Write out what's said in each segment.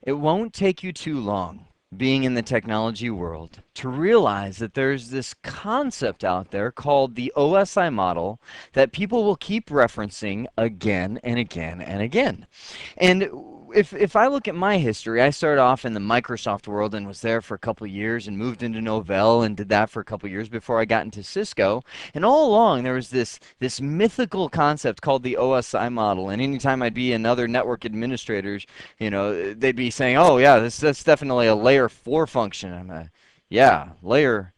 It won't take you too long being in the technology world to realize that there's this concept out there called the OSI model that people will keep referencing again and again and again. And if I look at my history, I started off in the Microsoft world and was there for a couple of years and moved into Novell and did that for a couple of years before I got into Cisco. And all along there was this mythical concept called the OSI model. And anytime I'd be in other network administrators, they'd be saying, "Oh yeah, that's definitely a layer 4 function." I'm a, yeah, layer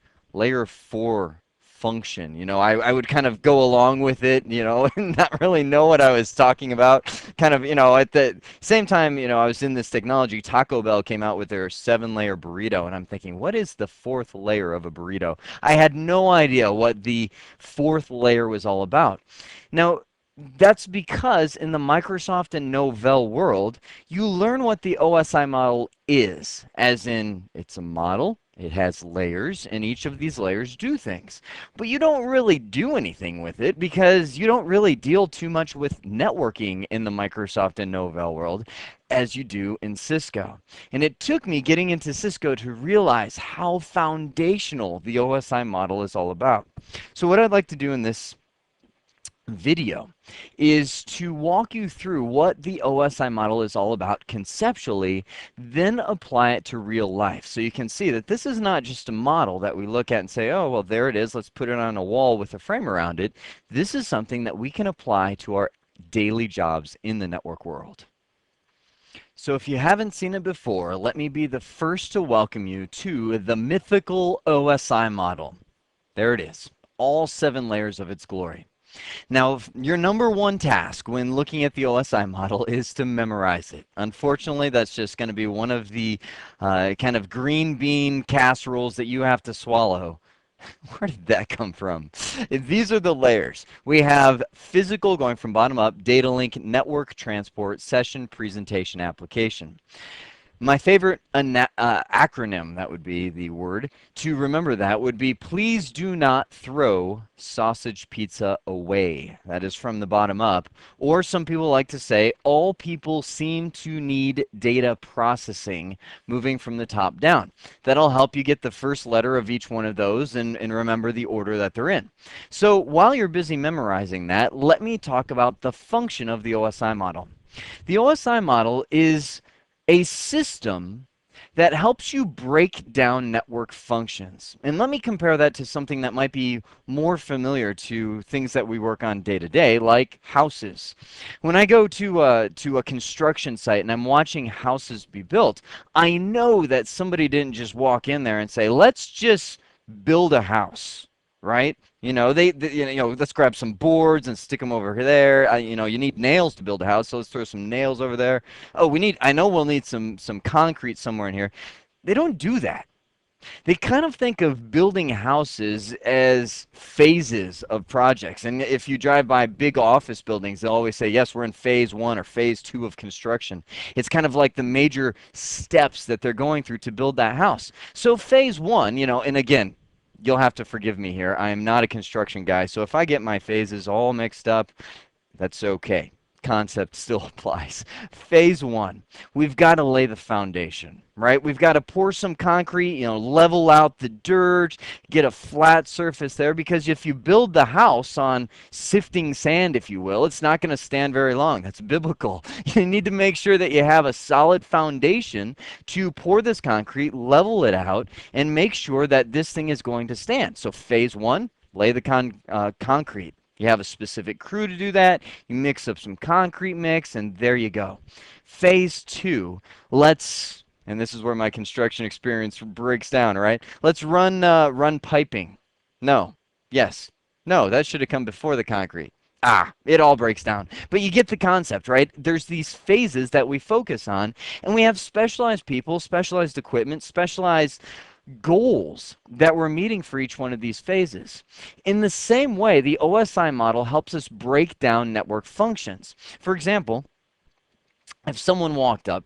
4 function. I would kind of go along with it, and not really know what I was talking about. Kind of, at the same time, I was in this technology. Taco Bell came out with their 7-layer burrito, and I'm thinking, what is the fourth layer of a burrito? I had no idea what the fourth layer was all about. Now, that's because in the Microsoft and Novell world, you learn what the OSI model is, as in it's a model, it has layers, and each of these layers do things. But you don't really do anything with it because you don't really deal too much with networking in the Microsoft and Novell world as you do in Cisco. And it took me getting into Cisco to realize how foundational the OSI model is all about. So what I'd like to do in this video is to walk you through what the OSI model is all about conceptually, then apply it to real life. So you can see that this is not just a model that we look at and say, oh, well, there it is. Let's put it on a wall with a frame around it. This is something that we can apply to our daily jobs in the network world. So if you haven't seen it before, let me be the first to welcome you to the mythical OSI model. There it is, all 7 layers of its glory. Now, your number one task when looking at the OSI model is to memorize it. Unfortunately, that's just going to be one of the kind of green bean casseroles that you have to swallow. Where did that come from? These are the layers. We have physical going from bottom up, data link, network, transport, session, presentation, application. My favorite acronym, that would be the word, to remember that would be please do not throw sausage pizza away. That is from the bottom up. Or some people like to say all people seem to need data processing moving from the top down. That'll help you get the first letter of each one of those and remember the order that they're in. So while you're busy memorizing that, let me talk about the function of the OSI model. The OSI model is a system that helps you break down network functions. And let me compare that to something that might be more familiar to things that we work on day to day, like houses. When I go to a construction site and I'm watching houses be built, I know that somebody didn't just walk in there and say, let's just build a house, right? Let's grab some boards and stick them over there. You need nails to build a house, so let's throw some nails over there. Oh, I know we'll need some concrete somewhere in here. They don't do that. They kind of think of building houses as phases of projects. And if you drive by big office buildings, they'll always say, yes, we're in phase 1 or phase 2 of construction. It's kind of like the major steps that they're going through to build that house. So phase 1, and again, you'll have to forgive me here. I am not a construction guy, so if I get my phases all mixed up, that's okay. Concept still applies. Phase 1, we've got to lay the foundation, right? We've got to pour some concrete, level out the dirt, get a flat surface there, because if you build the house on sifting sand, if you will, it's not going to stand very long. That's biblical. You need to make sure that you have a solid foundation to pour this concrete, level it out, and make sure that this thing is going to stand. So phase 1, lay the concrete. You have a specific crew to do that. You mix up some concrete mix, and there you go. Phase 2, and this is where my construction experience breaks down, right? Let's run piping. No. Yes. No, that should have come before the concrete. It all breaks down. But you get the concept, right? There's these phases that we focus on, and we have specialized people, specialized equipment, specialized goals that we're meeting for each one of these phases. In the same way, the OSI model helps us break down network functions. For example, if someone walked up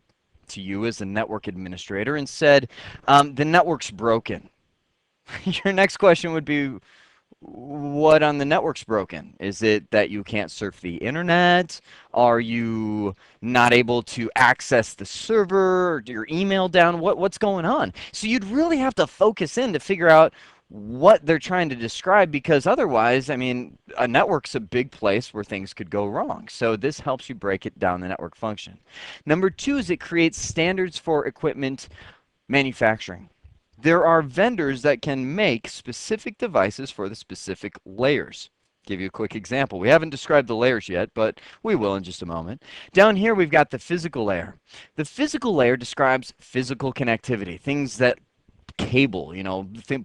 to you as a network administrator and said, the network's broken, your next question would be, What on the network's broken? Is it that you can't surf the internet? Are you not able to access the server? Or your email down? What's going on? So you'd really have to focus in to figure out what they're trying to describe, because otherwise, I mean, a network's a big place where things could go wrong. So this helps you break it down the network function. Number two is it creates standards for equipment manufacturing. There are vendors that can make specific devices for the specific layers. Give you a quick example. We haven't described the layers yet, but we will in just a moment. Down here, we've got the physical layer. The physical layer describes physical connectivity, things that cable,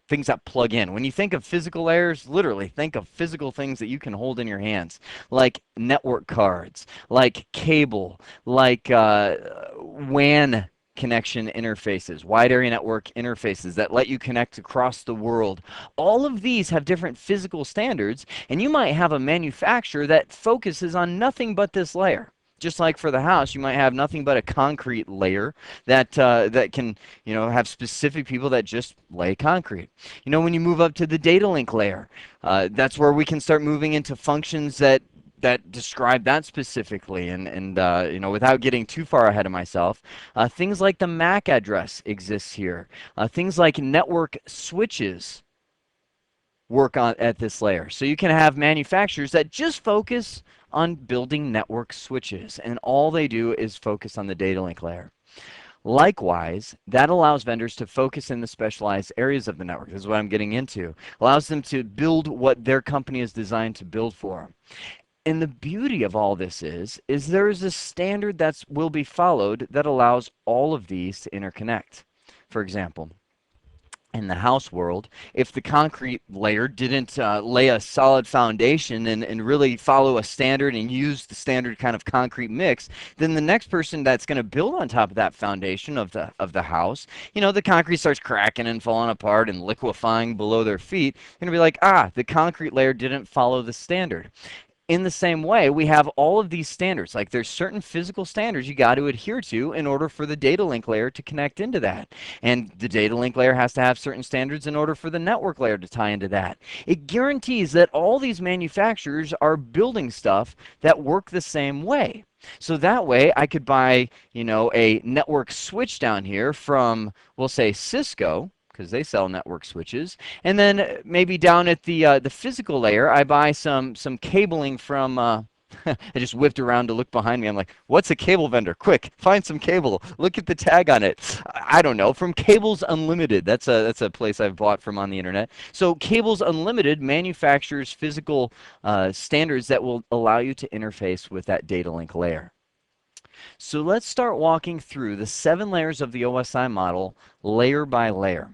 things that plug in. When you think of physical layers, literally think of physical things that you can hold in your hands, like network cards, like cable, like WAN connection interfaces, wide area network interfaces that let you connect across the world. All of these have different physical standards, and you might have a manufacturer that focuses on nothing but this layer. Just like for the house, you might have nothing but a concrete layer that can, have specific people that just lay concrete. When you move up to the data link layer, that's where we can start moving into functions that describe that specifically. And without getting too far ahead of myself, things like the MAC address exists here. Things like network switches work on at this layer. So you can have manufacturers that just focus on building network switches, and all they do is focus on the data link layer. Likewise, that allows vendors to focus in the specialized areas of the network. This is what I'm getting into. Allows them to build what their company is designed to build for. And the beauty of all this is there is a standard that will be followed that allows all of these to interconnect. For example, in the house world, if the concrete layer didn't lay a solid foundation and really follow a standard and use the standard kind of concrete mix, then the next person that's going to build on top of that foundation of the house, the concrete starts cracking and falling apart and liquefying below their feet. They're going to be like, the concrete layer didn't follow the standard. In the same way, we have all of these standards. Like there's certain physical standards you got to adhere to in order for the data link layer to connect into that. And the data link layer has to have certain standards in order for the network layer to tie into that. It guarantees that all these manufacturers are building stuff that work the same way. So that way I could buy, a network switch down here from, we'll say, Cisco, because they sell network switches. And then maybe down at the physical layer, I buy some cabling from. I just whipped around to look behind me. I'm like, what's a cable vendor? Quick, find some cable. Look at the tag on it. I don't know. From Cables Unlimited. That's a place I've bought from on the internet. So Cables Unlimited manufactures physical standards that will allow you to interface with that data link layer. So let's start walking through the 7 layers of the OSI model, layer by layer.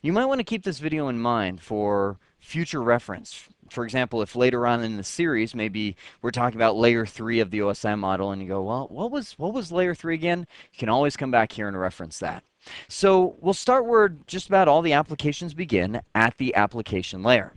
You might want to keep this video in mind for future reference. For example, if later on in the series, maybe we're talking about layer 3 of the OSI model and you go, well, what was layer 3 again? You can always come back here and reference that. So we'll start where just about all the applications begin, at the application layer.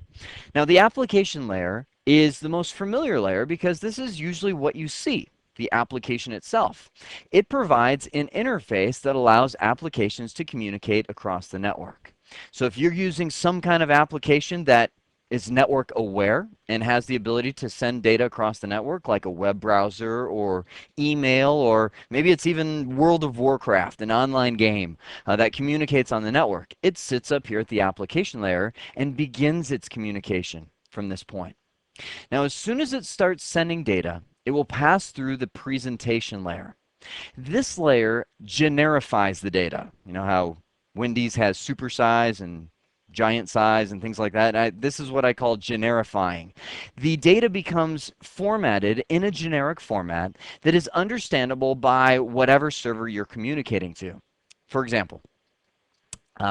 Now, the application layer is the most familiar layer because this is usually what you see, the application itself. It provides an interface that allows applications to communicate across the network. So if you're using some kind of application that is network aware and has the ability to send data across the network, like a web browser or email, or maybe it's even World of Warcraft, an online game that communicates on the network, it sits up here at the application layer and begins its communication from this point. Now, as soon as it starts sending data, it will pass through the presentation layer. This layer generifies the data. You know how Wendy's has supersize and giant size and things like that? This is what I call generifying. The data becomes formatted in a generic format that is understandable by whatever server you're communicating to. For example,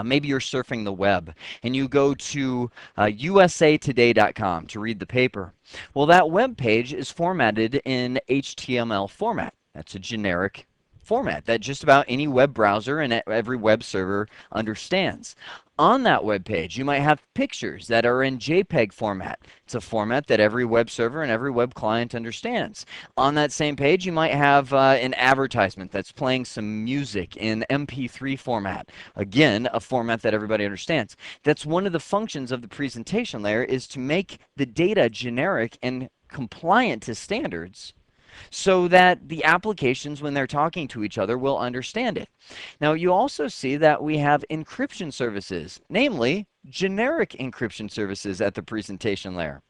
maybe you're surfing the web and you go to usatoday.com to read the paper. Well, that web page is formatted in HTML format. That's a generic format that just about any web browser and every web server understands. On that web page, you might have pictures that are in JPEG format. It's a format that every web server and every web client understands. On that same page, you might have an advertisement that's playing some music in MP3 format. Again, a format that everybody understands. That's one of the functions of the presentation layer, is to make the data generic and compliant to standards so that the applications, when they're talking to each other, will understand it. Now, you also see that we have encryption services, namely generic encryption services at the presentation layer.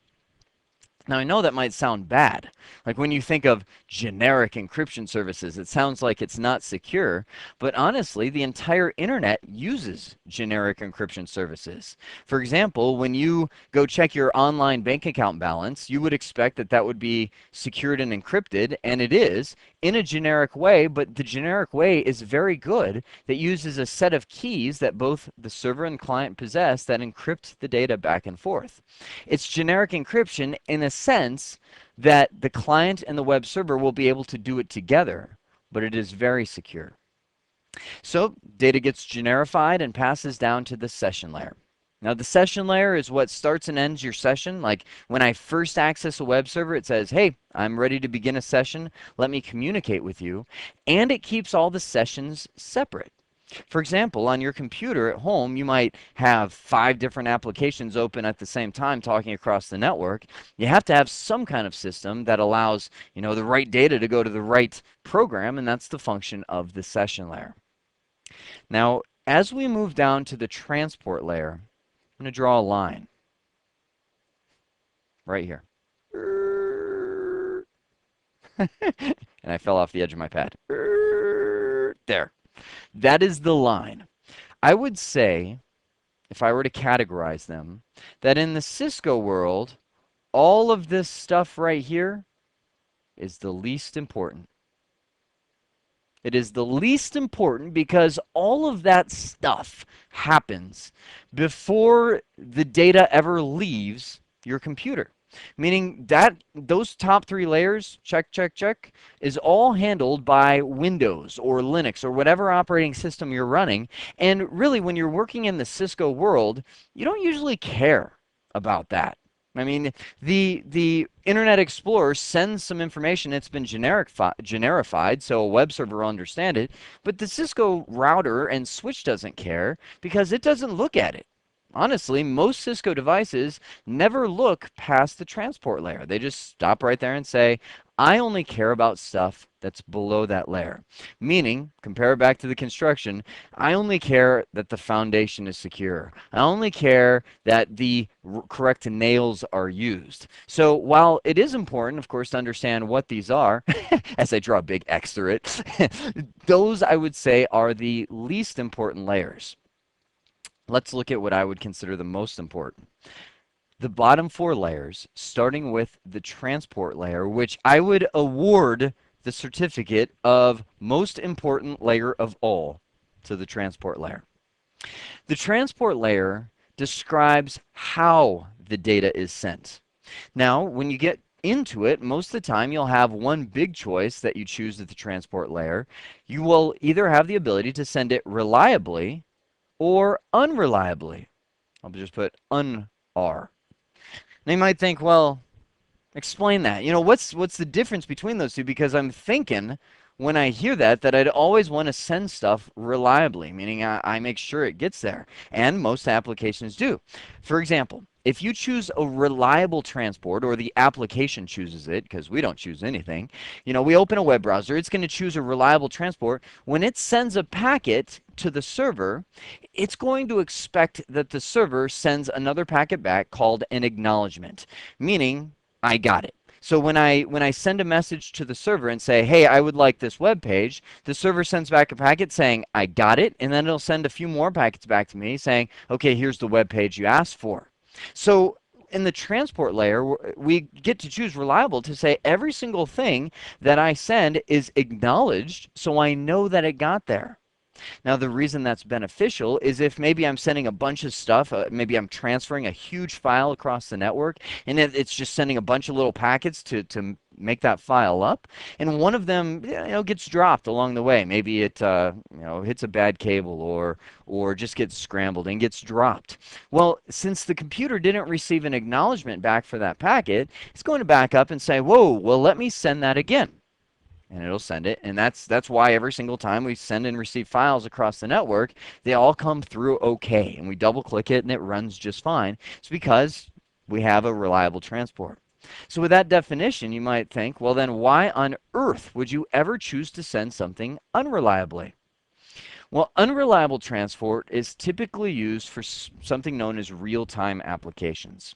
Now, I know that might sound bad. Like when you think of generic encryption services, it sounds like it's not secure. But honestly, the entire internet uses generic encryption services. For example, when you go check your online bank account balance, you would expect that that would be secured and encrypted, and it is in a generic way, but the generic way is very good, that uses a set of keys that both the server and client possess that encrypt the data back and forth. It's generic encryption in a sense that the client and the web server will be able to do it together, but it is very secure. So data gets generified and passes down to the session layer. Now, the session layer is what starts and ends your session. Like when I first access a web server, it says, hey, I'm ready to begin a session. Let me communicate with you. And it keeps all the sessions separate. For example, on your computer at home, you might have 5 different applications open at the same time talking across the network. You have to have some kind of system that allows, the right data to go to the right program, and that's the function of the session layer. Now, as we move down to the transport layer, I'm going to draw a line right here. And I fell off the edge of my pad. There. That is the line. I would say, if I were to categorize them, that in the Cisco world, all of this stuff right here is the least important. It is the least important because all of that stuff happens before the data ever leaves your computer. Meaning that those top 3 layers, check, check, check, is all handled by Windows or Linux or whatever operating system you're running. And really, when you're working in the Cisco world, you don't usually care about that. I mean, the Internet Explorer sends some information. It's been generified, so a web server will understand it. But the Cisco router and switch doesn't care because it doesn't look at it. Honestly, most Cisco devices never look past the transport layer. They just stop right there and say, I only care about stuff that's below that layer. Meaning, compare it back to the construction, I only care that the foundation is secure. I only care that the correct nails are used. So while it is important, of course, to understand what these are, as I draw a big X through it, those I would say are the least important layers. Let's look at what I would consider the most important. The bottom 4 layers, starting with the transport layer, which I would award the certificate of most important layer of all to the transport layer. The transport layer describes how the data is sent. Now, when you get into it, most of the time you'll have one big choice that you choose at the transport layer. You will either have the ability to send it reliably or unreliably. I'll just put un-r. Now you might think, well, explain that. What's the difference between those two? Because I'm thinking when I hear that I'd always want to send stuff reliably, meaning I make sure it gets there. And most applications do. For example, if you choose a reliable transport, or the application chooses it, because we don't choose anything, we open a web browser, it's going to choose a reliable transport. When it sends a packet to the server, it's going to expect that the server sends another packet back called an acknowledgement, meaning I got it. So when I send a message to the server and say, hey, I would like this web page, the server sends back a packet saying, I got it, and then it'll send a few more packets back to me saying, okay, here's the web page you asked for. So in the transport layer, we get to choose reliable to say every single thing that I send is acknowledged, so I know that it got there. Now, the reason that's beneficial is if maybe I'm sending a bunch of stuff, maybe I'm transferring a huge file across the network, and it's just sending a bunch of little packets to make that file up, and one of them, gets dropped along the way. Maybe it, hits a bad cable, or just gets scrambled and gets dropped. Well, since the computer didn't receive an acknowledgement back for that packet, it's going to back up and say, whoa, well, let me send that again. And it'll send it. And that's why every single time we send and receive files across the network, they all come through okay. And we double click it and it runs just fine. It's because we have a reliable transport. So with that definition, you might think, well, then why on earth would you ever choose to send something unreliably? Well, unreliable transport is typically used for something known as real-time applications.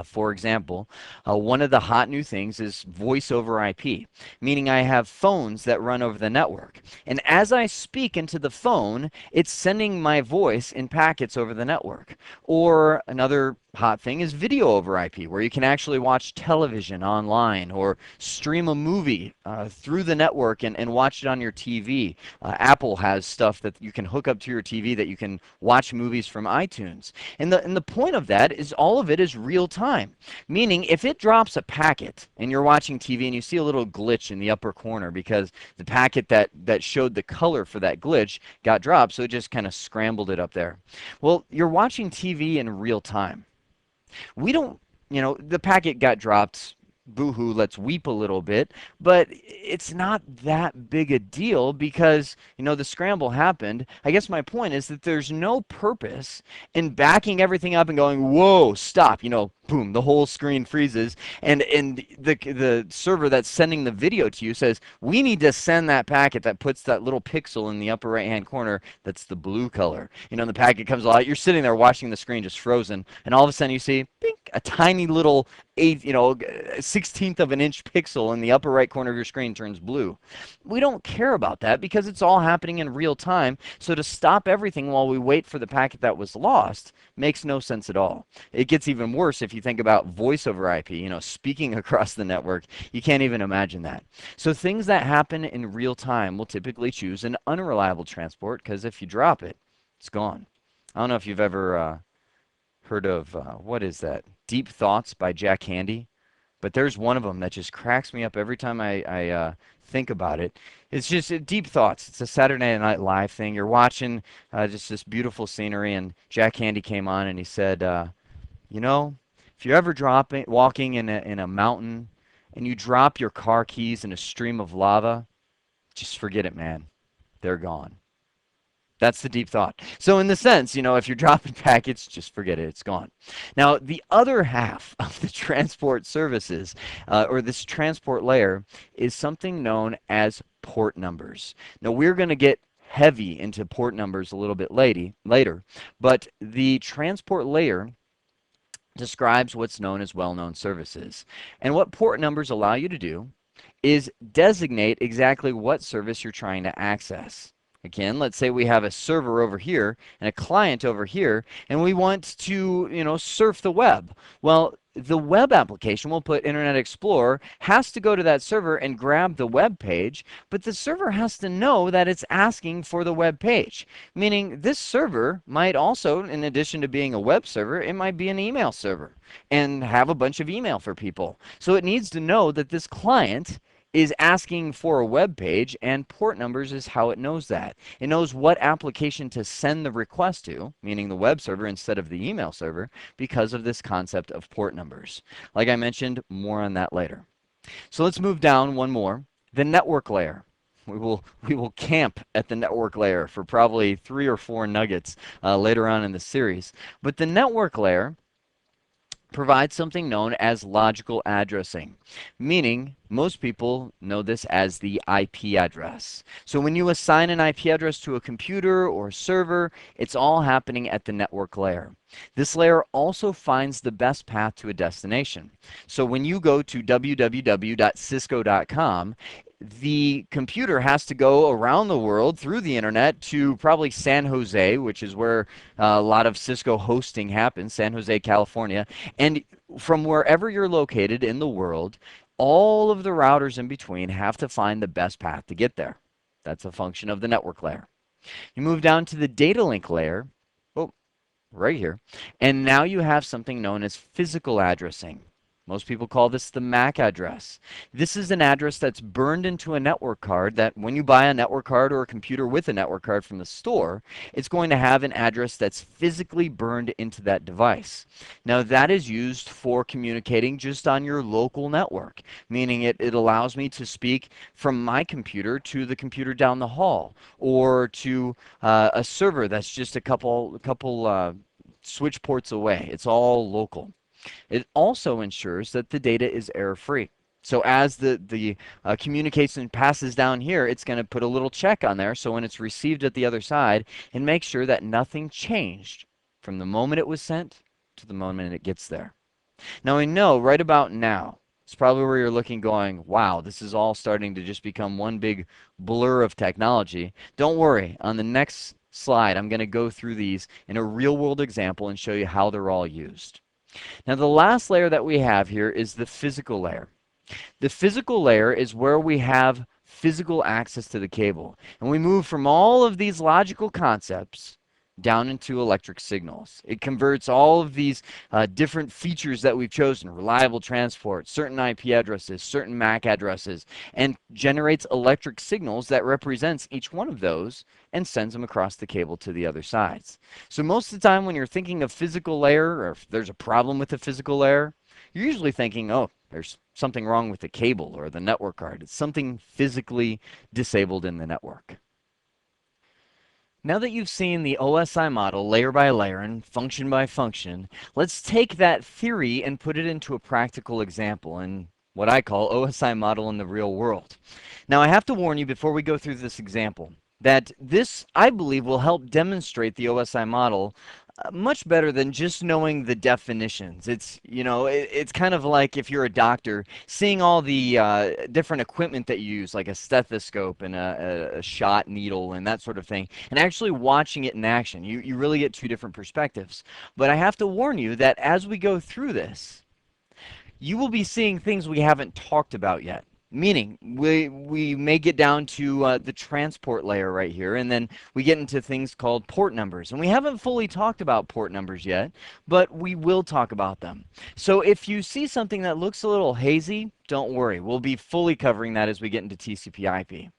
For example, one of the hot new things is voice over IP, meaning I have phones that run over the network. And as I speak into the phone, it's sending my voice in packets over the network. Or another hot thing is video over IP, where you can actually watch television online or stream a movie through the network and watch it on your TV. Apple has stuff that you can hook up to your TV that you can watch movies from iTunes. And the point of that is all of it is real time, meaning if it drops a packet and you're watching TV and you see a little glitch in the upper corner because the packet that showed the color for that glitch got dropped, so it just kind of scrambled it up there. Well, you're watching TV in real time. We don't, the packet got dropped. Boo-hoo, let's weep a little bit, but it's not that big a deal because, the scramble happened. I guess my point is that there's no purpose in backing everything up and going, whoa, stop, boom, the whole screen freezes, and the server that's sending the video to you says, we need to send that packet that puts that little pixel in the upper right-hand corner that's the blue color. The packet comes out, you're sitting there watching the screen just frozen, and all of a sudden you see, bink, a tiny little 1/16 of an inch pixel in the upper right corner of your screen turns blue. We don't care about that because it's all happening in real time. So to stop everything while we wait for the packet that was lost makes no sense at all. It gets even worse if you think about voice over IP, speaking across the network. You can't even imagine that. So things that happen in real time will typically choose an unreliable transport because if you drop it, it's gone. I don't know if you've ever heard of, what is that? Deep Thoughts by Jack Handey. But there's one of them that just cracks me up every time I think about it. It's just Deep Thoughts. It's a Saturday Night Live thing. You're watching just this beautiful scenery, and Jack Handey came on and he said, if you're ever walking in a mountain and you drop your car keys in a stream of lava, just forget it, man. They're gone. That's the deep thought. So in the sense, if you're dropping packets, just forget it. It's gone. Now, the other half of the transport services, or this transport layer, is something known as port numbers. Now, we're going to get heavy into port numbers a little bit later, but the transport layer describes what's known as well-known services. And what port numbers allow you to do is designate exactly what service you're trying to access. Again, let's say we have a server over here and a client over here, and we want to, surf the web. Well, the web application, we'll put Internet Explorer, has to go to that server and grab the web page, but the server has to know that it's asking for the web page. Meaning this server might also, in addition to being a web server, it might be an email server and have a bunch of email for people. So it needs to know that this client is asking for a web page, and port numbers is how it knows that. It knows what application to send the request to, meaning the web server instead of the email server, because of this concept of port numbers. Like I mentioned, more on that later. So let's move down one more, the network layer. We will camp at the network layer for probably 3 or 4 nuggets later on in the series. But the network layer provides something known as logical addressing, meaning most people know this as the IP address. So when you assign an IP address to a computer or a server, it's all happening at the network layer. This layer also finds the best path to a destination. So when you go to www.cisco.com, the computer has to go around the world through the internet to probably San Jose, which is where a lot of Cisco hosting happens, San Jose, California. And from wherever you're located in the world, all of the routers in between have to find the best path to get there. That's a function of the network layer. You move down to the data link layer, right here, and now you have something known as physical addressing. Most people call this the MAC address. This is an address that's burned into a network card that when you buy a network card or a computer with a network card from the store, it's going to have an address that's physically burned into that device. Now that is used for communicating just on your local network, meaning it allows me to speak from my computer to the computer down the hall or to a server that's just a couple switch ports away. It's all local. It also ensures that the data is error-free. So as the communication passes down here, it's going to put a little check on there. So when it's received at the other side, and make sure that nothing changed from the moment it was sent to the moment it gets there. Now I know right about now, it's probably where you're looking going, wow, this is all starting to just become one big blur of technology. Don't worry. On the next slide, I'm going to go through these in a real-world example and show you how they're all used. Now the last layer that we have here is the physical layer. The physical layer is where we have physical access to the cable. And we move from all of these logical concepts down into electric signals. It converts all of these different features that we've chosen, reliable transport, certain IP addresses, certain MAC addresses, and generates electric signals that represents each one of those and sends them across the cable to the other sides. So most of the time when you're thinking of physical layer, or if there's a problem with the physical layer, you're usually thinking, oh, there's something wrong with the cable or the network card. It's something physically disabled in the network. Now that you've seen the OSI model layer by layer and function by function, let's take that theory and put it into a practical example in what I call OSI model in the real world. Now I have to warn you before we go through this example that this, I believe, will help demonstrate the OSI model much better than just knowing the definitions. It's kind of like if you're a doctor, seeing all the different equipment that you use, like a stethoscope and a shot needle and that sort of thing, and actually watching it in action. You really get two different perspectives. But I have to warn you that as we go through this, you will be seeing things we haven't talked about yet. Meaning, we may get down to the transport layer right here, and then we get into things called port numbers. And we haven't fully talked about port numbers yet, but we will talk about them. So if you see something that looks a little hazy, don't worry. We'll be fully covering that as we get into TCP/IP.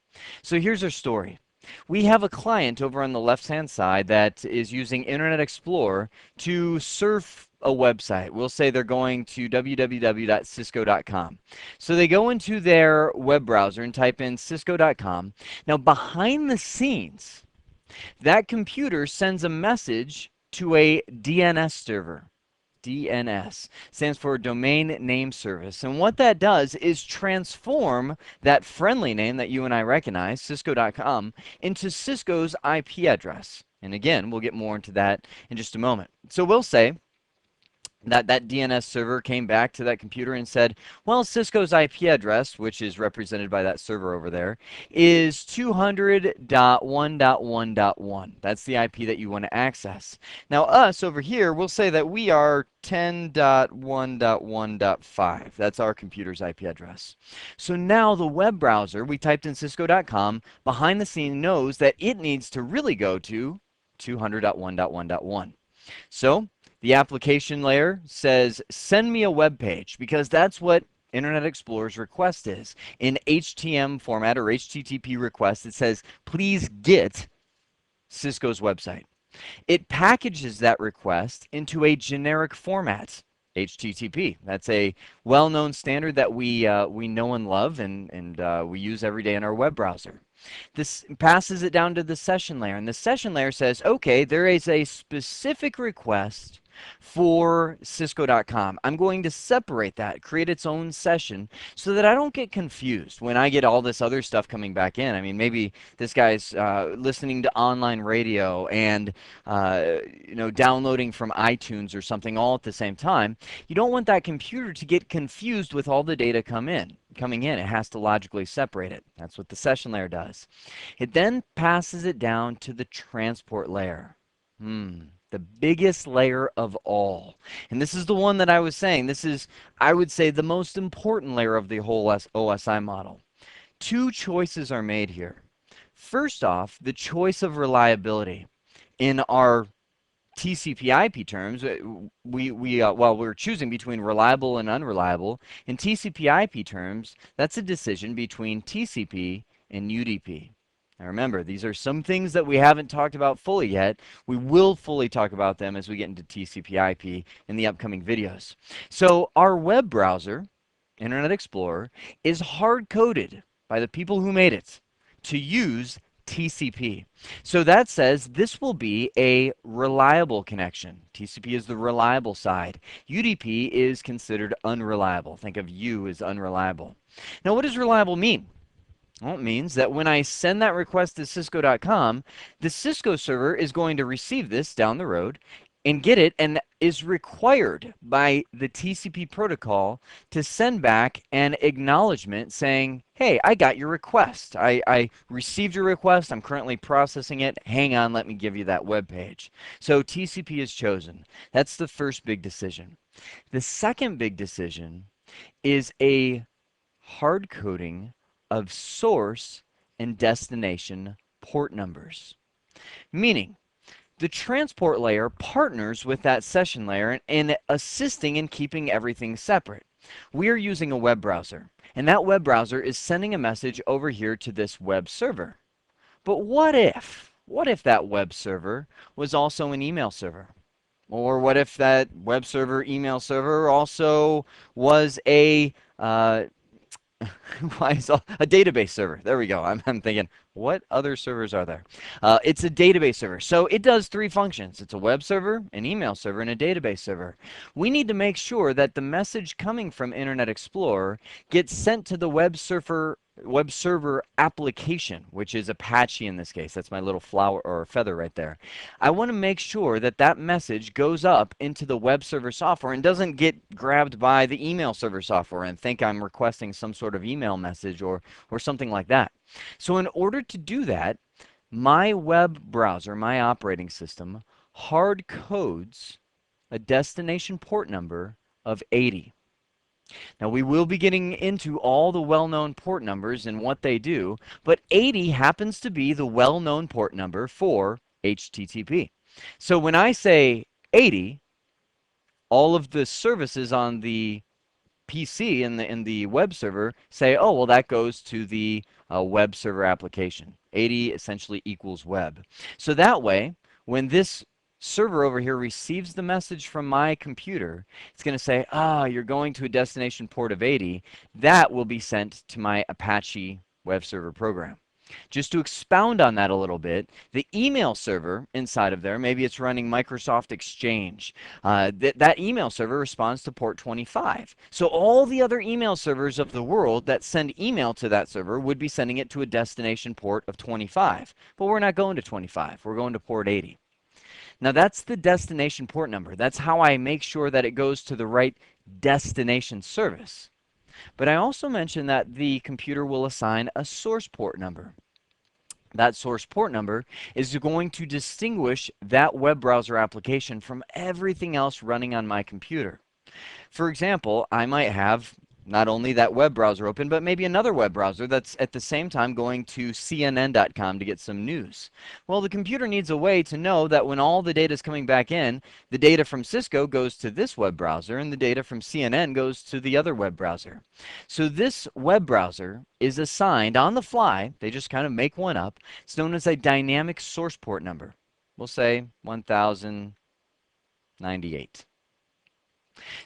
So here's our story. We have a client over on the left-hand side that is using Internet Explorer to surf a website. We'll say they're going to www.cisco.com. So they go into their web browser and type in cisco.com. Now behind the scenes, that computer sends a message to a DNS server. DNS stands for Domain Name Service. And what that does is transform that friendly name that you and I recognize, cisco.com, into Cisco's IP address. And again, we'll get more into that in just a moment. So we'll say that DNS server came back to that computer and said, well, Cisco's IP address, which is represented by that server over there, is 200.1.1.1. That's the IP that you want to access. Now us over here, we'll say that we are 10.1.1.5. That's our computer's IP address. So now the web browser, we typed in cisco.com, behind the scene knows that it needs to really go to 200.1.1.1. So the application layer says, send me a web page, because that's what Internet Explorer's request is. In HTML format or HTTP request, it says, please get Cisco's website. It packages that request into a generic format, HTTP. That's a well-known standard that we know and love and we use every day in our web browser. This passes it down to the session layer, and the session layer says, okay, there is a specific request for cisco.com. I'm going to separate that, create its own session so that I don't get confused when I get all this other stuff coming back in. I mean, maybe this guy's listening to online radio and downloading from iTunes or something all at the same time. You don't want that computer to get confused with all the data coming in. It has to logically separate it. That's what the session layer does. It then passes it down to the transport layer. The biggest layer of all. And this is the one that I was saying. This is, I would say, the most important layer of the whole OSI model. Two choices are made here. First off, the choice of reliability. In our TCP/IP terms, well, we're choosing between reliable and unreliable. In TCP/IP terms, that's a decision between TCP and UDP. Now remember, these are some things that we haven't talked about fully yet. We will fully talk about them as we get into TCP/IP in the upcoming videos. So our web browser, Internet Explorer, is hard-coded by the people who made it to use TCP. So that says this will be a reliable connection. TCP is the reliable side. UDP is considered unreliable. Think of U as unreliable. Now, what does reliable mean? Well, it means that when I send that request to Cisco.com, the Cisco server is going to receive this down the road and get it, and is required by the TCP protocol to send back an acknowledgement saying, hey, I got your request. I received your request. I'm currently processing it. Hang on, let me give you that web page. So TCP is chosen. That's the first big decision. The second big decision is a hard coding of source and destination port numbers. Meaning, the transport layer partners with that session layer in assisting in keeping everything separate. We are using a web browser, and that web browser is sending a message over here to this web server. But what if? What if that web server was also an email server? Or what if that web server, email server also was a why is a database server? There we go. I'm thinking, what other servers are there? It's a database server. So it does three functions. It's a web server, an email server, and a database server. We need to make sure that the message coming from Internet Explorer gets sent to the web server application, which is Apache in this case. That's my little flower or feather right there. I want to make sure that that message goes up into the web server software and doesn't get grabbed by the email server software and think I'm requesting some sort of email message or something like that. So in order to do that, my web browser, my operating system, hard codes a destination port number of 80. Now, we will be getting into all the well-known port numbers and what they do, but 80 happens to be the well-known port number for HTTP. So when I say 80, all of the services on the PC in the web server say, oh, well, that goes to the web server application. 80 essentially equals web. So that way, when this server over here receives the message from my computer, it's going to say, you're going to a destination port of 80. That will be sent to my Apache web server program. Just to expound on that a little bit, the email server inside of there, maybe it's running Microsoft Exchange. That email server responds to port 25. So all the other email servers of the world that send email to that server would be sending it to a destination port of 25. But we're not going to 25. We're going to port 80. Now that's the destination port number. That's how I make sure that it goes to the right destination service. But I also mentioned that the computer will assign a source port number. That source port number is going to distinguish that web browser application from everything else running on my computer. For example, I might have not only that web browser open, but maybe another web browser that's at the same time going to CNN.com to get some news. Well, the computer needs a way to know that when all the data is coming back in, the data from Cisco goes to this web browser and the data from CNN goes to the other web browser. So this web browser is assigned on the fly. They just kind of make one up. It's known as a dynamic source port number. We'll say 1098.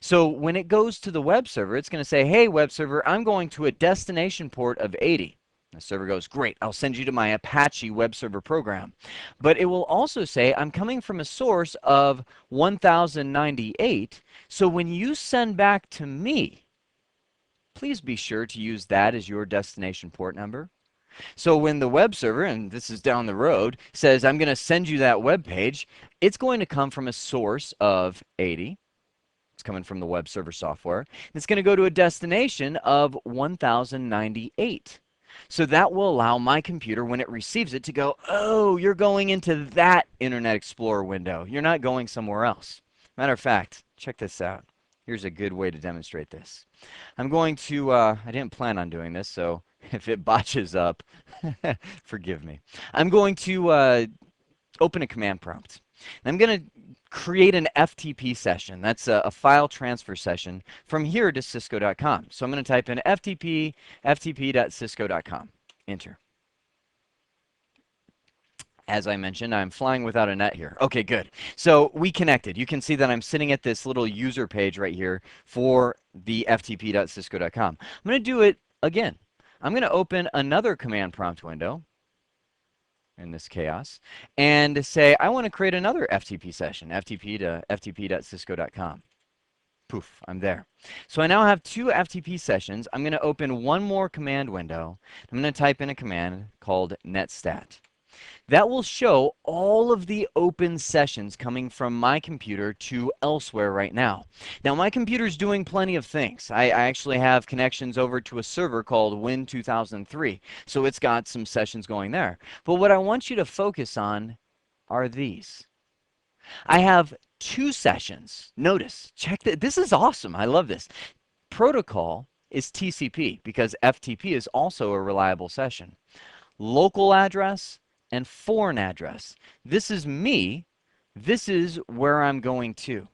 So when it goes to the web server, it's going to say, hey, web server, I'm going to a destination port of 80. The server goes, great, I'll send you to my Apache web server program. But it will also say, I'm coming from a source of 1098. So when you send back to me, please be sure to use that as your destination port number. So when the web server, and this is down the road, says, I'm going to send you that web page, it's going to come from a source of 80. It's coming from the web server software. It's going to go to a destination of 1098. So that will allow my computer, when it receives it, to go, oh, you're going into that Internet Explorer window. You're not going somewhere else. Matter of fact, check this out. Here's a good way to demonstrate this. I'm going to, I didn't plan on doing this, so if it botches up, forgive me. I'm going to open a command prompt. I'm going to create an FTP session. That's a file transfer session from here to cisco.com. So I'm going to type in FTP, ftp.cisco.com. Enter. As I mentioned, I'm flying without a net here. Okay, good. So we connected. You can see that I'm sitting at this little user page right here for the ftp.cisco.com. I'm going to do it again. I'm going to open another command prompt window in this chaos and say I want to create another FTP session, FTP to ftp.cisco.com. Poof, I'm there. So I now have two FTP sessions. I'm going to open one more command window. I'm going to type in a command called netstat. That will show all of the open sessions coming from my computer to elsewhere right now. Now, my computer's doing plenty of things. I actually have connections over to a server called Win2003, so it's got some sessions going there. But what I want you to focus on are these. I have two sessions. Notice, check that. This is awesome. I love this. Protocol is TCP because FTP is also a reliable session. Local address and foreign address. This is me. This is where I'm going to.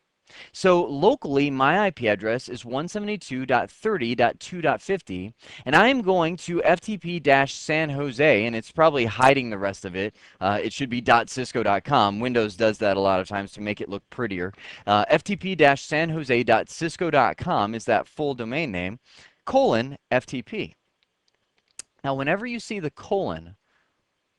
So locally, my IP address is 172.30.2.50, and I am going to FTP-San Jose, and it's probably hiding the rest of it. It should be .cisco.com. Windows does that a lot of times to make it look prettier. FTP-San Jose.cisco.com is that full domain name, colon FTP. Now, whenever you see the colon,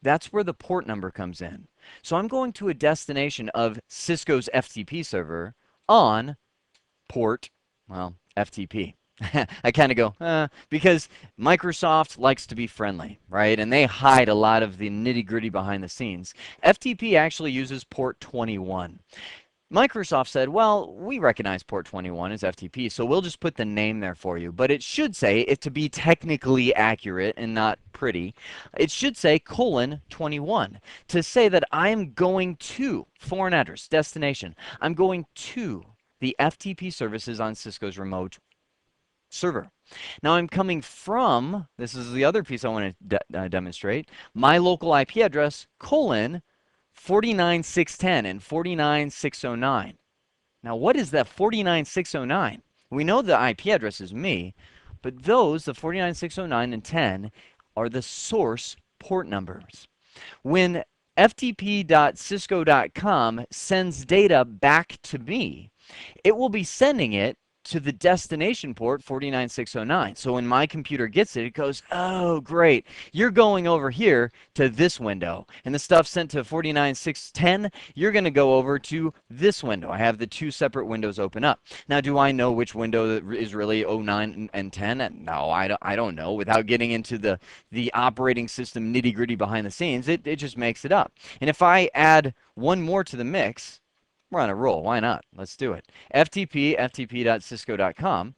that's where the port number comes in. So I'm going to a destination of Cisco's FTP server on port, well, FTP. I kind of go, because Microsoft likes to be friendly, right? And they hide a lot of the nitty-gritty behind the scenes. FTP actually uses port 21. Microsoft said, well, we recognize port 21 as FTP, so we'll just put the name there for you. But it should say, to be technically accurate and not pretty, it should say colon 21 to say that I am going to, foreign address, destination, I'm going to the FTP services on Cisco's remote server. Now I'm coming from, this is the other piece I want to demonstrate, my local IP address, colon 49,610 and 49,609. Now, what is that 49,609? We know the IP address is me, but those, the 49,609 and 10, are the source port numbers. When ftp.cisco.com sends data back to me, it will be sending it to the destination port 49609. So when my computer gets it, it goes, oh, great. You're going over here to this window. And the stuff sent to 49610, you're going to go over to this window. I have the two separate windows open up. Now, do I know which window is really 09 and 10? No, I don't know. Without getting into the operating system nitty-gritty behind the scenes, it just makes it up. And if I add one more to the mix, we're on a roll. Why not? Let's do it. FTP, ftp.cisco.com.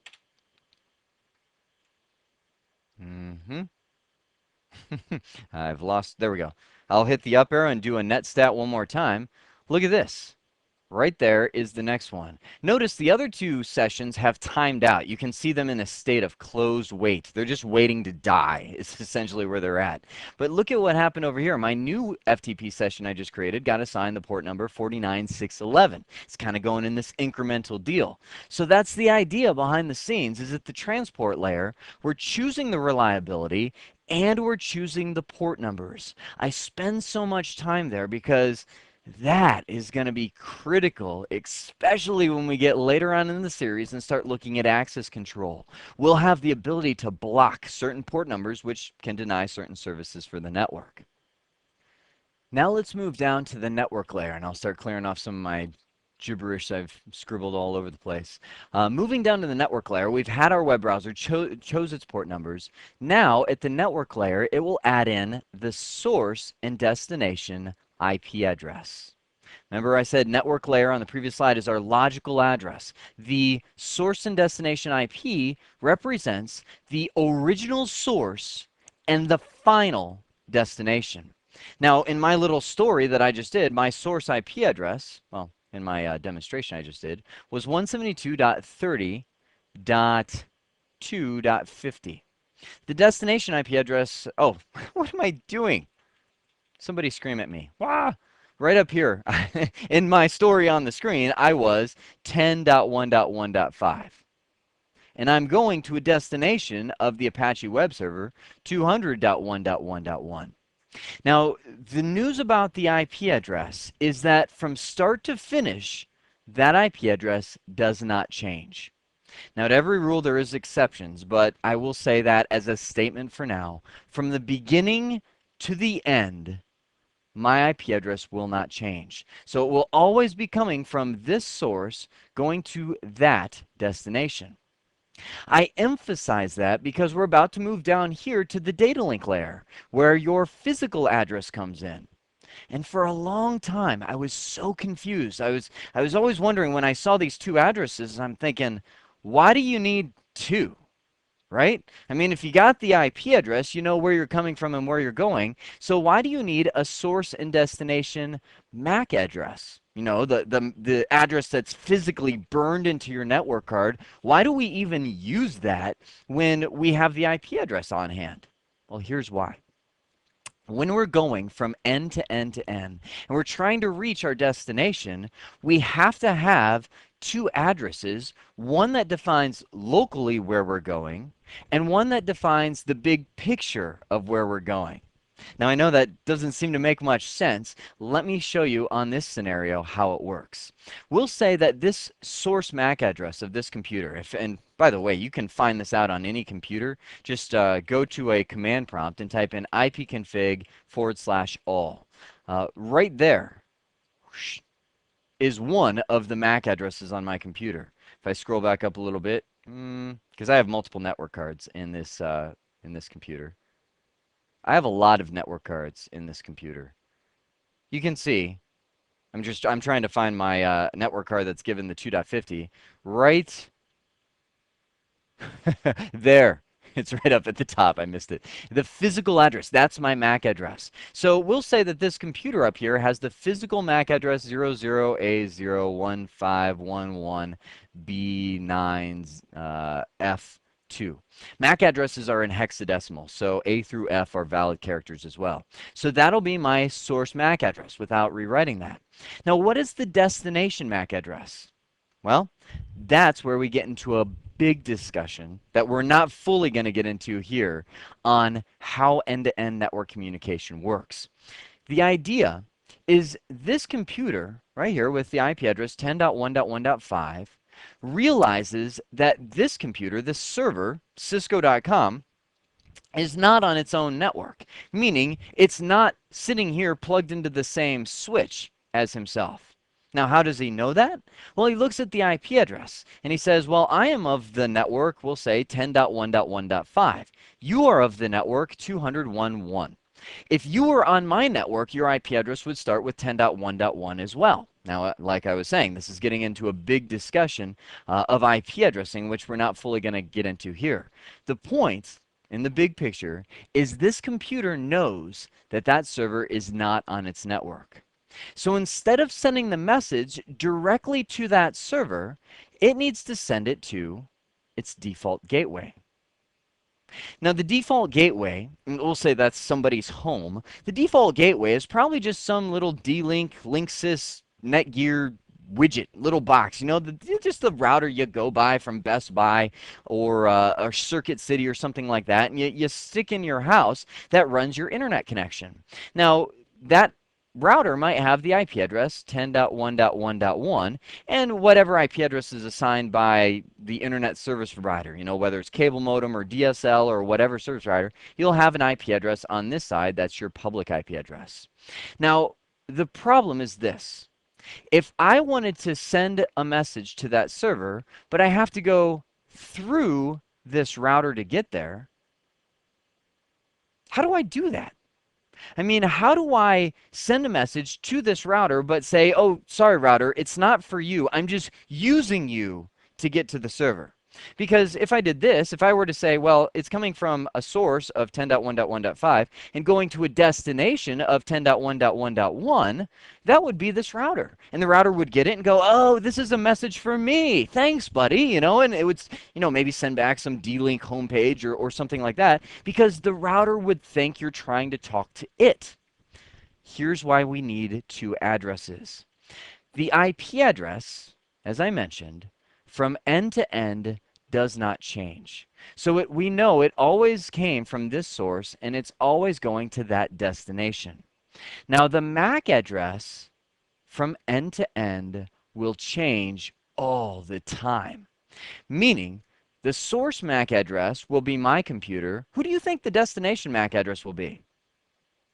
I've lost. There we go. I'll hit the up arrow and do a netstat one more time. Look at this. Right there is the next one. Notice the other two sessions have timed out. You can see them in a state of closed wait. They're just waiting to die. It's essentially where they're at. But look at what happened over here. My new FTP session I just created got assigned the port number 49611. It's kind of going in this incremental deal. So that's the idea behind the scenes, is at the transport layer, we're choosing the reliability and we're choosing the port numbers. I spend so much time there because that is going to be critical, especially when we get later on in the series and start looking at access control. We'll have the ability to block certain port numbers, which can deny certain services for the network. Now let's move down to the network layer, and I'll start clearing off some of my gibberish I've scribbled all over the place. Moving down to the network layer, we've had our web browser chose its port numbers. Now, at the network layer, it will add in the source and destination IP address. Remember I said network layer on the previous slide is our logical address. The source and destination IP represents the original source and the final destination. Now, in my little story that I just did, my source IP address, well, in my demonstration I just did, was 172.30.2.50. The destination IP address, oh, what am I doing? Somebody scream at me. Wah! right up here in my story on the screen, I was 10.1.1.5. And I'm going to a destination of the Apache web server, 200.1.1.1. Now, the news about the IP address is that from start to finish, that IP address does not change. Now, to every rule, there is exceptions, but I will say that as a statement for now. From the beginning to the end, my IP address will not change. So it will always be coming from this source going to that destination. I emphasize that because we're about to move down here to the data link layer where your physical address comes in. And for a long time, I was so confused. I was always wondering when I saw these two addresses, I'm thinking, why do you need two? Right? I mean, if you got the IP address, you know where you're coming from and where you're going. So why do you need a source and destination MAC address? You know, the address that's physically burned into your network card. Why do we even use that when we have the IP address on hand? Well, here's why. When we're going from end to end to end and we're trying to reach our destination, we have to have two addresses, one that defines locally where we're going and one that defines the big picture of where we're going. Now, I know that doesn't seem to make much sense. Let me show you on this scenario how it works. We'll say that this source MAC address of this computer, and by the way, you can find this out on any computer. Just go to a command prompt and type in ipconfig/all. Right there is one of the MAC addresses on my computer. If I scroll back up a little bit, because I have multiple network cards in this computer. I have a lot of network cards in this computer. You can see, I'm trying to find my network card that's given the 2.50 right there. It's right up at the top. I missed it. The physical address, that's my MAC address. So we'll say that this computer up here has the physical MAC address 00A01511B9F2. MAC addresses are in hexadecimal, so A through F are valid characters as well. So that'll be my source MAC address without rewriting that. Now, what is the destination MAC address? Well, that's where we get into a big discussion that we're not fully going to get into here on how end-to-end network communication works. The idea is this computer right here with the IP address 10.1.1.5 realizes that this computer, this server, Cisco.com, is not on its own network, meaning it's not sitting here plugged into the same switch as himself. Now, how does he know that? Well, he looks at the IP address and he says, well, I am of the network, we'll say 10.1.1.5. You are of the network 200.1.1. If you were on my network, your IP address would start with 10.1.1 as well. Now, like I was saying, this is getting into a big discussion of IP addressing, which we're not fully going to get into here. The point in the big picture is this computer knows that that server is not on its network. So instead of sending the message directly to that server, it needs to send it to its default gateway. Now, the default gateway, and we'll say that's somebody's home, the default gateway is probably just some little D-Link, Linksys, Netgear widget, little box, you know, just the router you go buy from Best Buy or Circuit City or something like that, and you stick in your house that runs your internet connection. Now, that router might have the IP address 10.1.1.1 and whatever IP address is assigned by the internet service provider, you know, whether it's cable modem or DSL or whatever service provider, you'll have an IP address on this side that's your public IP address. Now, the problem is this. If I wanted to send a message to that server, but I have to go through this router to get there, how do I do that? I mean, how do I send a message to this router but say, oh, sorry, router, it's not for you. I'm just using you to get to the server. Because if I did this, if I were to say, well, it's coming from a source of 10.1.1.5 and going to a destination of 10.1.1.1, that would be this router. And the router would get it and go, oh, this is a message for me. Thanks, buddy. You know, and it would, you know, maybe send back some D-Link homepage or something like that because the router would think you're trying to talk to it. Here's why we need two addresses. The IP address, as I mentioned, from end to end does not change. So we know it always came from this source and it's always going to that destination. Now the MAC address from end to end will change all the time, meaning the source MAC address will be my computer. Who do you think the destination MAC address will be?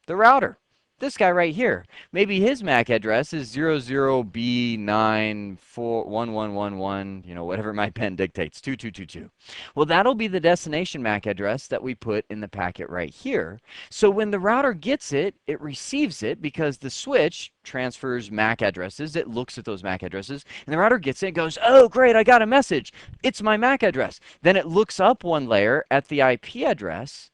The router. This guy right here. Maybe his MAC address is 00B941111, whatever my pen dictates, 2222. Well, that'll be the destination MAC address that we put in the packet right here. So when the router gets it, it receives it because the switch transfers MAC addresses. It looks at those MAC addresses, and the router gets it and goes, oh, great, I got a message. It's my MAC address. Then it looks up one layer at the IP address,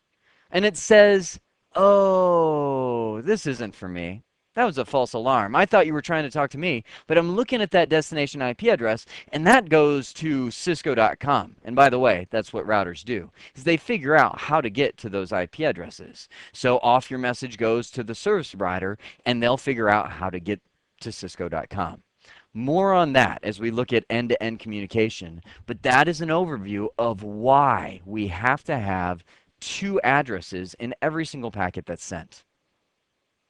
and it says, oh, this isn't for me. That was a false alarm. I thought you were trying to talk to me, but I'm looking at that destination IP address, and that goes to cisco.com. And by the way, that's what routers do, is they figure out how to get to those IP addresses. So off your message goes to the service provider, and they'll figure out how to get to cisco.com. More on that as we look at end-to-end communication, but that is an overview of why we have to have two addresses in every single packet that's sent.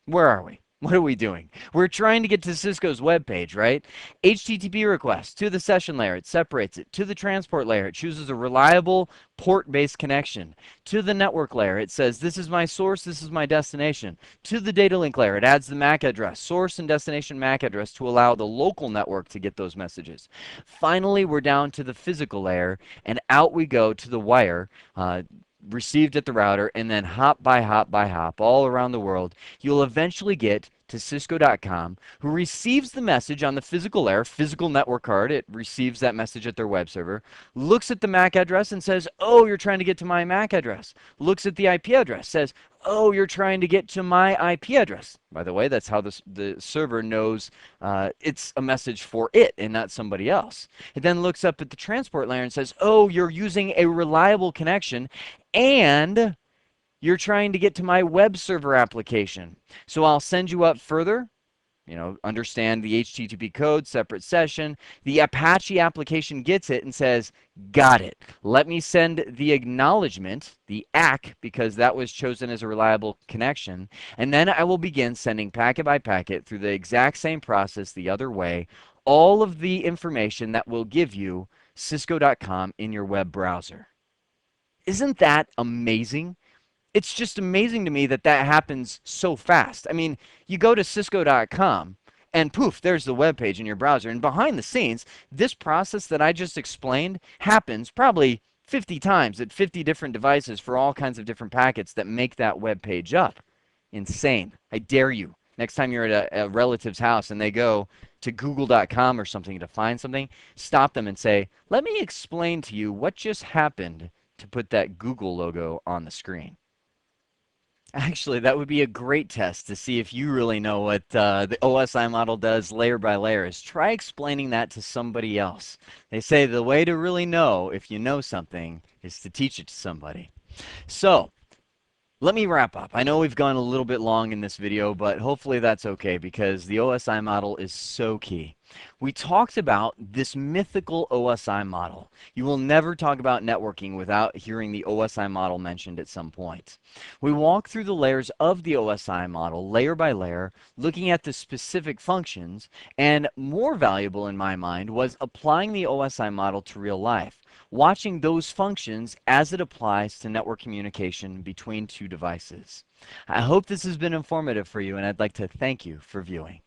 Where are we? What are we doing? We're trying to get to Cisco's web page, right? HTTP request to the session layer. It separates it. To the transport layer, it chooses a reliable port-based connection. To the network layer, it says, this is my source, this is my destination. To the data link layer, it adds the MAC address, source and destination MAC address to allow the local network to get those messages. Finally, we're down to the physical layer, and out we go to the wire, received at the router, and then hop by hop by hop all around the world, you'll eventually get to cisco.com, who receives the message on the physical layer, physical network card. It receives that message at their web server, looks at the MAC address and says, oh, you're trying to get to my MAC address. Looks at the IP address, says, oh, you're trying to get to my IP address. By the way, that's how the server knows it's a message for it and not somebody else. It then looks up at the transport layer and says, oh, you're using a reliable connection and you're trying to get to my web server application. So I'll send you up further. Understand the HTTP code, separate session. The Apache application gets it and says, got it. Let me send the acknowledgement, the ACK, because that was chosen as a reliable connection. And then I will begin sending packet by packet through the exact same process the other way, all of the information that will give you cisco.com in your web browser. Isn't that amazing? It's just amazing to me that that happens so fast. I mean, you go to cisco.com and poof, there's the web page in your browser. And behind the scenes, this process that I just explained happens probably 50 times at 50 different devices for all kinds of different packets that make that web page up. Insane. I dare you. Next time you're at a relative's house and they go to google.com or something to find something, stop them and say, let me explain to you what just happened to put that Google logo on the screen. Actually, that would be a great test to see if you really know what the OSI model does layer by layer. Is try explaining that to somebody else. They say the way to really know if you know something is to teach it to somebody. So let me wrap up. I know we've gone a little bit long in this video, but hopefully that's okay because the OSI model is so key. We talked about this mythical OSI model. You will never talk about networking without hearing the OSI model mentioned at some point. We walked through the layers of the OSI model, layer by layer, looking at the specific functions, and more valuable in my mind was applying the OSI model to real life, watching those functions as it applies to network communication between two devices. I hope this has been informative for you, and I'd like to thank you for viewing.